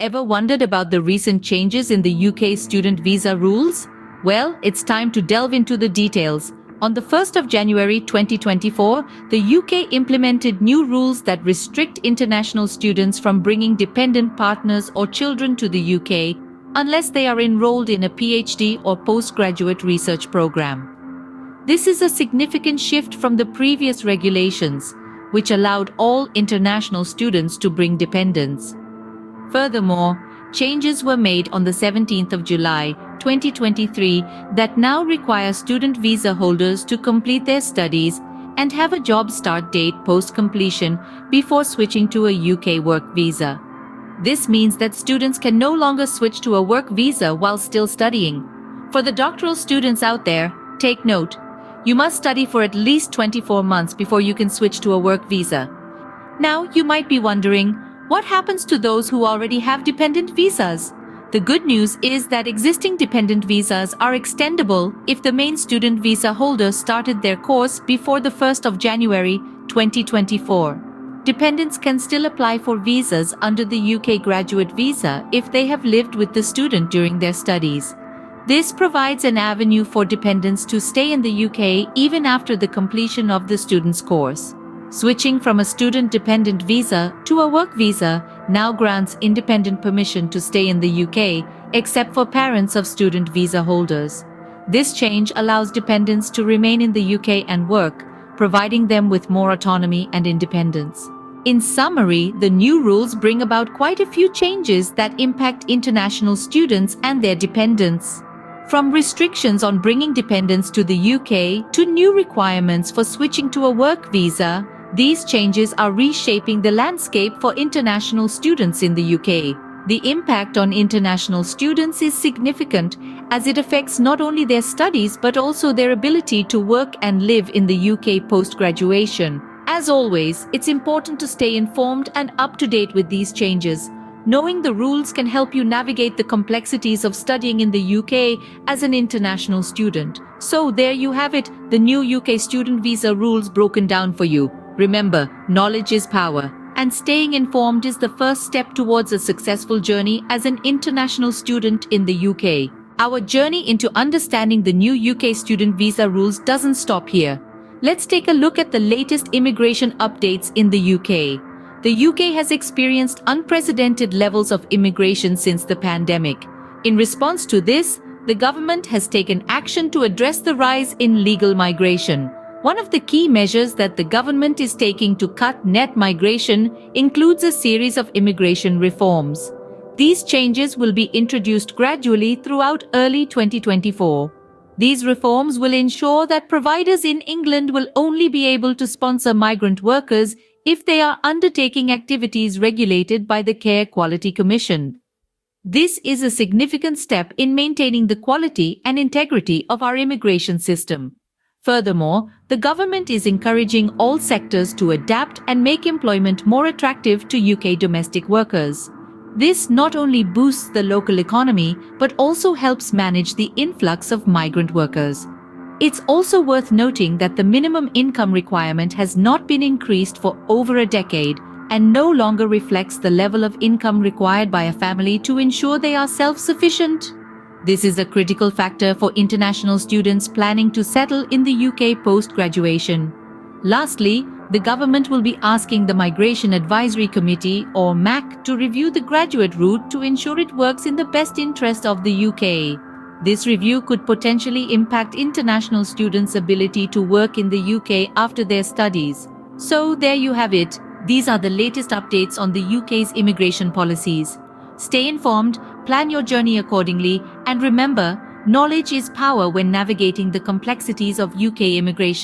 Ever wondered about the recent changes in the UK student visa rules? Well, it's time to delve into the details. On the 1st of January 2024, the UK implemented new rules that restrict international students from bringing dependent partners or children to the UK unless they are enrolled in a PhD or postgraduate research program. This is a significant shift from the previous regulations, which allowed all international students to bring dependents. Furthermore, changes were made on the 17th of July 2023 that now require student visa holders to complete their studies and have a job start date post-completion before switching to a UK work visa. This means that students can no longer switch to a work visa while still studying. For the doctoral students out there, take note. You must study for at least 24 months before you can switch to a work visa. Now, you might be wondering, what happens to those who already have dependent visas? The good news is that existing dependent visas are extendable if the main student visa holder started their course before the 1st of January 2024. Dependents can still apply for visas under the UK graduate visa if they have lived with the student during their studies. This provides an avenue for dependents to stay in the UK even after the completion of the student's course. Switching from a student-dependent visa to a work visa now grants independent permission to stay in the UK, except for parents of student visa holders. This change allows dependents to remain in the UK and work, providing them with more autonomy and independence. In summary, the new rules bring about quite a few changes that impact international students and their dependents. From restrictions on bringing dependents to the UK to new requirements for switching to a work visa, these changes are reshaping the landscape for international students in the UK. The impact on international students is significant as it affects not only their studies but also their ability to work and live in the UK post-graduation. As always, it's important to stay informed and up to date with these changes. Knowing the rules can help you navigate the complexities of studying in the UK as an international student. So there you have it, the new UK student visa rules broken down for you. Remember, knowledge is power, and staying informed is the first step towards a successful journey as an international student in the UK. Our journey into understanding the new UK student visa rules doesn't stop here. Let's take a look at the latest immigration updates in the UK. The UK has experienced unprecedented levels of immigration since the pandemic. In response to this, the government has taken action to address the rise in legal migration. One of the key measures that the government is taking to cut net migration includes a series of immigration reforms. These changes will be introduced gradually throughout early 2024. These reforms will ensure that providers in England will only be able to sponsor migrant workers if they are undertaking activities regulated by the Care Quality Commission. This is a significant step in maintaining the quality and integrity of our immigration system. Furthermore, the government is encouraging all sectors to adapt and make employment more attractive to UK domestic workers. This not only boosts the local economy but also helps manage the influx of migrant workers. It's also worth noting that the minimum income requirement has not been increased for over a decade and no longer reflects the level of income required by a family to ensure they are self-sufficient. This is a critical factor for international students planning to settle in the UK post-graduation. Lastly, the government will be asking the Migration Advisory Committee or MAC to review the graduate route to ensure it works in the best interest of the UK. This review could potentially impact international students' ability to work in the UK after their studies. So there you have it. These are the latest updates on the UK's immigration policies. Stay informed, plan your journey accordingly, and remember, knowledge is power when navigating the complexities of UK immigration.